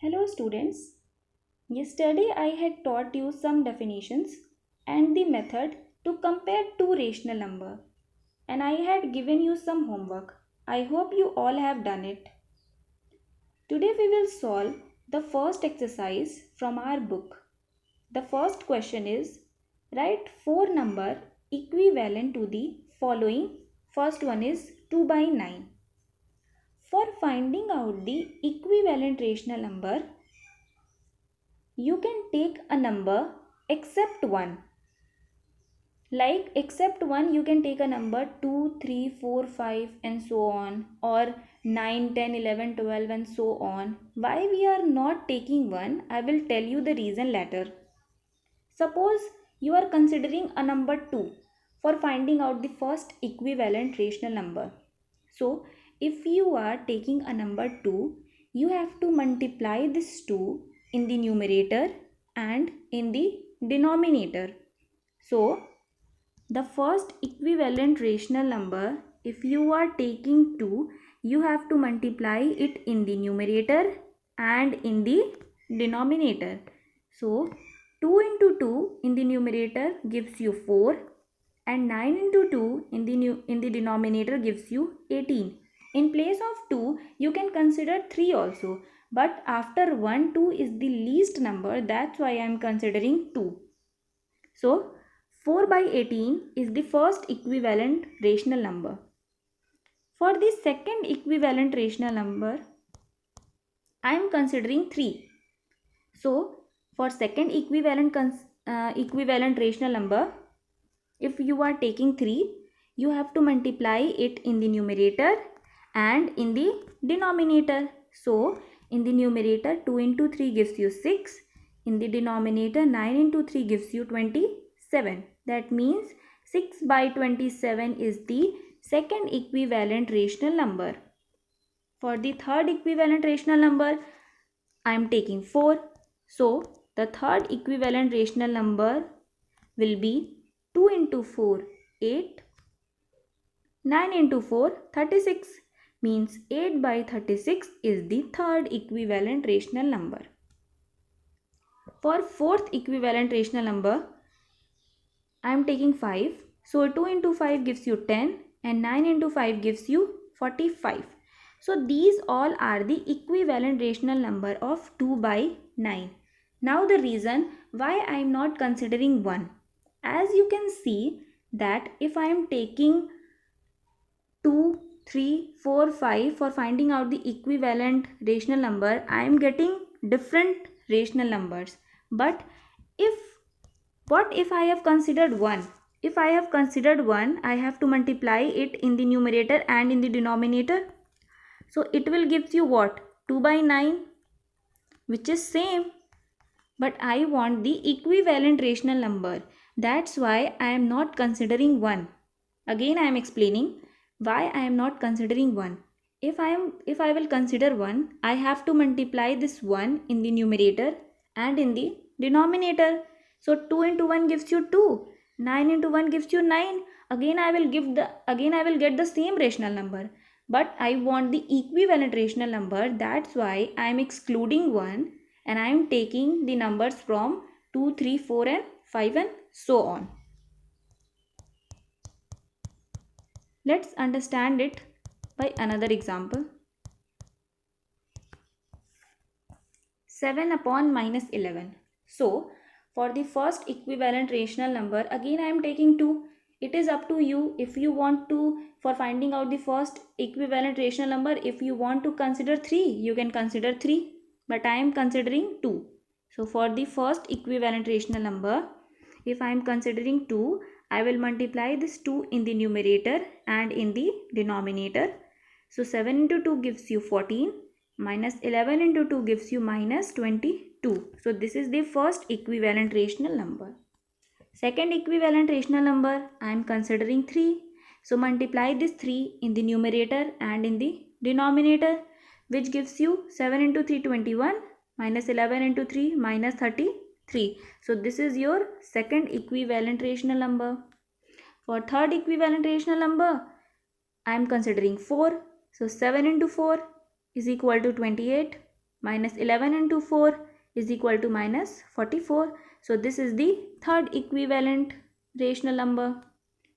Hello students. Yesterday I had taught you some definitions and the method to compare two rational number and I had given you some homework. I hope you all have done it. Today we will solve the first exercise from our book. The first question is write four number equivalent to the following. First one is 2 by 9. For finding out the equivalent rational number, you can take a number except 1. Like except 1 you can take a number 2, 3, 4, 5 and so on, or 9, 10, 11, 12 and so on. Why we are not taking 1, I will tell you the reason later. Suppose you are considering a number 2 for finding out the first equivalent rational number. So if you are taking a number 2, you have to multiply this 2 in the numerator and in the denominator. So the first equivalent rational number, if you are taking 2, you have to multiply it in the numerator and in the denominator. So 2 into 2 in the numerator gives you 4 and 9 into 2 in the denominator gives you 18. In place of 2, you can consider 3 also. But after 1, 2 is the least number. That's why I am considering 2. So, 4 by 18 is the first equivalent rational number. For the second equivalent rational number, I am considering 3. So, for second equivalent rational number, if you are taking 3, you have to multiply it in the numerator and in the denominator. So, in the numerator 2 into 3 gives you 6. In the denominator 9 into 3 gives you 27. That means 6 by 27 is the second equivalent rational number. For the third equivalent rational number, I am taking 4. So, the third equivalent rational number will be 2 into 4, 8. 9 into 4, 36. Means 8 by 36 is the third equivalent rational number. For fourth equivalent rational number, I am taking 5. So 2 into 5 gives you 10 and 9 into 5 gives you 45. So these all are the equivalent rational number of 2 by 9. Now the reason why I am not considering 1. As you can see that if I am taking 2, 3, 4, 5 for finding out the equivalent rational number, I am getting different rational numbers. But what if I have considered 1? If I have considered 1, I have to multiply it in the numerator and in the denominator. So it will give you what? 2 by 9, which is same. But I want the equivalent rational number. That's why I am not considering 1. Again I am explaining why I am not considering 1. If I will consider 1, I have to multiply this 1 in the numerator and in the denominator. So 2 into 1 gives you 2. 9 into 1 gives you 9. Again I will get the same rational number. But I want the equivalent rational number. That's why I am excluding 1 and I am taking the numbers from 2, 3, 4 and 5 and so on. Let's understand it by another example. 7 upon minus 11. So, for the first equivalent rational number, again I am taking 2. It is up to you if you want to, for finding out the first equivalent rational number, if you want to consider 3, you can consider 3. But I am considering 2. So, for the first equivalent rational number, if I am considering 2, I will multiply this 2 in the numerator and in the denominator. So 7 into 2 gives you 14. Minus 11 into 2 gives you minus 22. So this is the first equivalent rational number. Second equivalent rational number, I am considering 3. So multiply this 3 in the numerator and in the denominator, which gives you 7 into 3, 21. Minus 11 into 3, minus 33. So this is your second equivalent rational number. For third equivalent rational number, I am considering 4. So 7 into 4 is equal to 28. minus 11 into 4 is equal to minus 44. So this is the third equivalent rational number.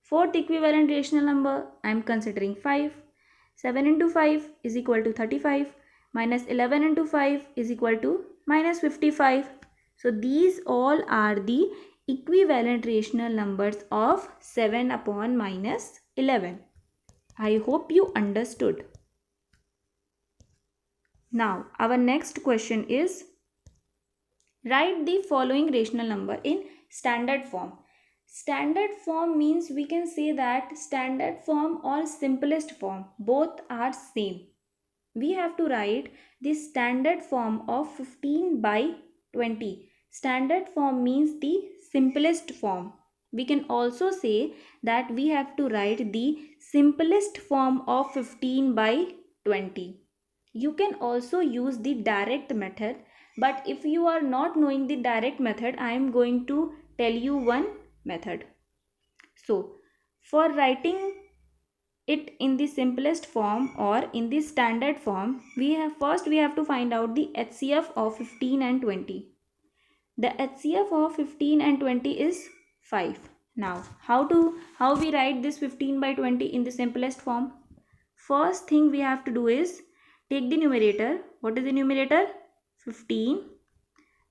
Fourth equivalent rational number, I am considering 5. 7 into 5 is equal to 35. Minus 11 into 5 is equal to minus 55. So these all are the equivalent rational numbers of 7 upon minus 11. I hope you understood. Now our next question is, write the following rational number in standard form. Standard form means we can say that standard form or simplest form, both are same. We have to write the standard form of 15 by 20. Standard form means the simplest form. We can also say that we have to write the simplest form of 15 by 20. You can also use the direct method, but if you are not knowing the direct method, I am going to tell you one method. So, for writing it in the simplest form or in the standard form, we have to find out the HCF of 15 and 20. The HCF of 15 and 20 is 5. Now, how we write this 15 by 20 in the simplest form? First thing we have to do is take the numerator. What is the numerator? 15,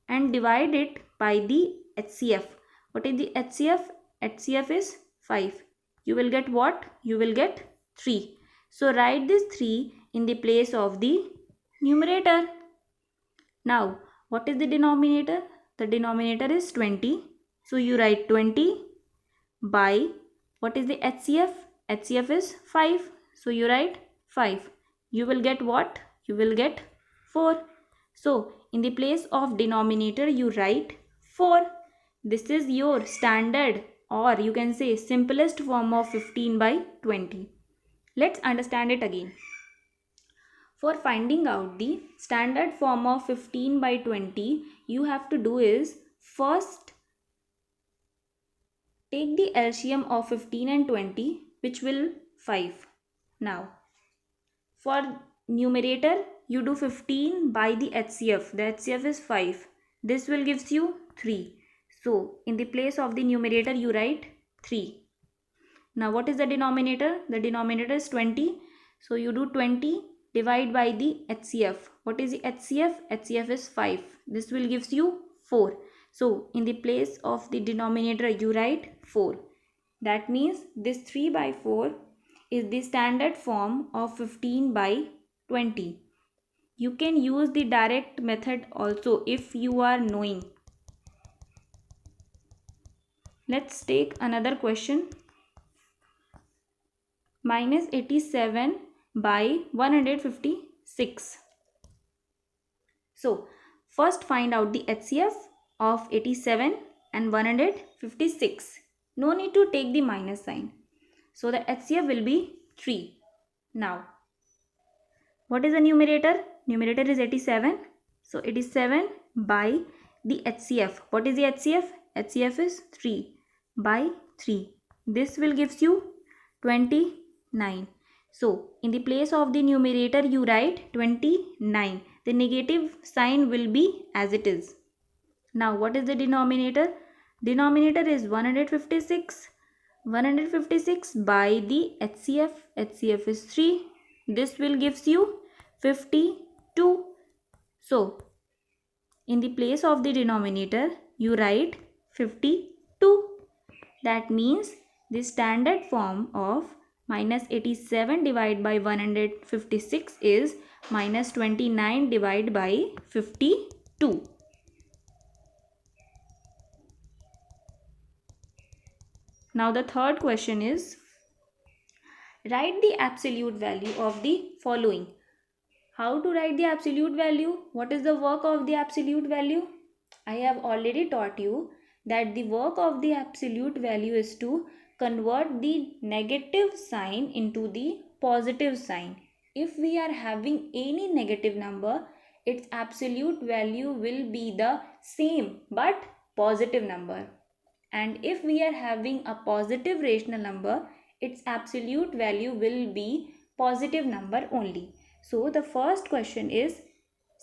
and divide it by the HCF. What is the HCF? HCF is 5. You will get what? You will get 3. So write this 3 in the place of the numerator. Now, what is the denominator? The denominator is 20. So you write 20 by, what is the HCF? HCF is 5. So you write 5. You will get what? You will get 4. So in the place of denominator you write 4. This is your standard, or you can say simplest form of 15 by 20. Let's understand it again. For finding out the standard form of 15 by 20, you have to do is, first take the LCM of 15 and 20, which will 5. Now, for numerator, you do 15 by the HCF. The HCF is 5. This will gives you 3. So, in the place of the numerator, you write 3. Now, what is the denominator? The denominator is 20. So, you do 20 divide by the HCF. What is the HCF? HCF is 5. This will gives you 4. So, in the place of the denominator, you write 4. That means this 3 by 4 is the standard form of 15 by 20. You can use the direct method also if you are knowing. Let's take another question. Minus 87 by 156. So, first find out the HCF of 87 and 156. No need to take the minus sign. So, the HCF will be 3. Now, what is the numerator? Numerator is 87. So, 87 by the HCF. What is the HCF? HCF is 3 by 3. This will gives you 29. So, in the place of the numerator, you write 29. The negative sign will be as it is. Now, what is the denominator? Denominator is 156. 156 by the HCF. HCF is 3. This will gives you 52. So, in the place of the denominator, you write 52. That means the standard form of minus 87 divided by 156 is minus 29 divided by 52. Now the third question is, write the absolute value of the following. How to write the absolute value? What is the work of the absolute value? I have already taught you that the work of the absolute value is to convert the negative sign into the positive sign. If we are having any negative number, its absolute value will be the same but positive number. And if we are having a positive rational number, its absolute value will be positive number only. So the first question is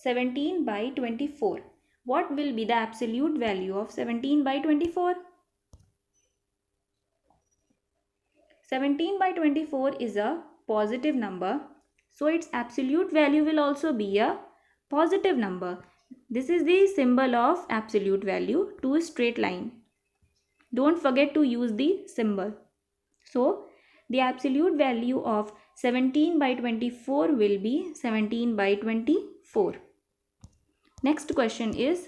17 by 24. What will be the absolute value of 17 by 24? 17 by 24 is a positive number. So its absolute value will also be a positive number. This is the symbol of absolute value, two straight line. Don't forget to use the symbol. So the absolute value of 17 by 24 will be 17 by 24. Next question is,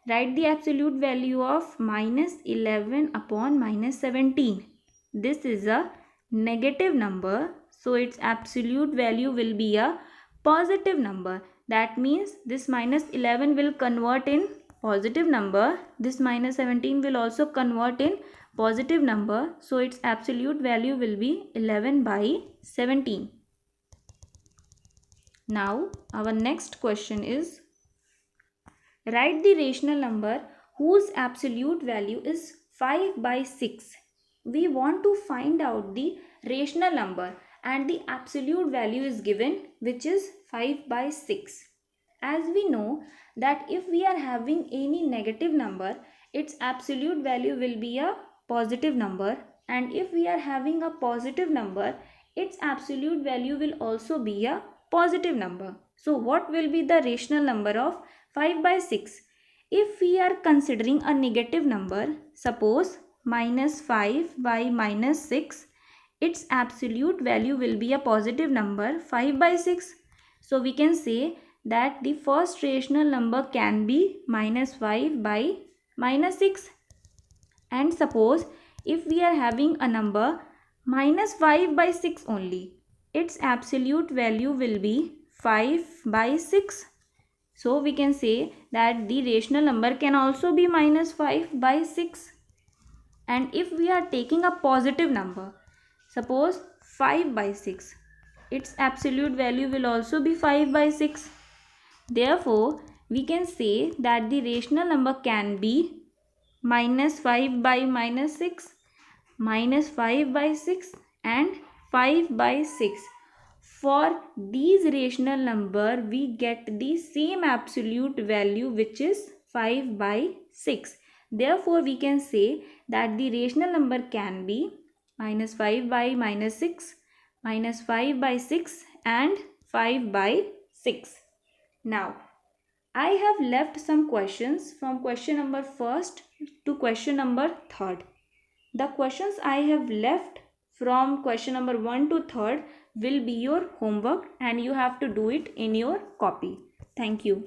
write the absolute value of minus 11 upon minus 17. This is a negative number, so its absolute value will be a positive number. That means this minus 11 will convert in positive number. This minus 17 will also convert in positive number. So its absolute value will be 11 by 17. Now our next question is, write the rational number whose absolute value is 5 by 6. We want to find out the rational number and the absolute value is given, which is 5 by 6. As we know that if we are having any negative number, its absolute value will be a positive number, and if we are having a positive number, its absolute value will also be a positive number. So what will be the rational number of 5 by 6? If we are considering a negative number, suppose minus 5 by minus 6, its absolute value will be a positive number 5 by 6. So we can say that the first rational number can be minus 5 by minus 6. And suppose if we are having a number minus 5 by 6 only, its absolute value will be 5 by 6. So we can say that the rational number can also be minus 5 by 6. And if we are taking a positive number, suppose 5 by 6, its absolute value will also be 5 by 6. Therefore, we can say that the rational number can be minus 5 by minus 6, minus 5 by 6 and 5 by 6. For these rational number, we get the same absolute value, which is 5 by 6. Therefore, we can say that the rational number can be minus 5 by minus 6, minus 5 by 6 and 5 by 6. Now, I have left some questions from question number 1st to question number 3rd. The questions I have left from question number 1 to 3rd will be your homework and you have to do it in your copy. Thank you.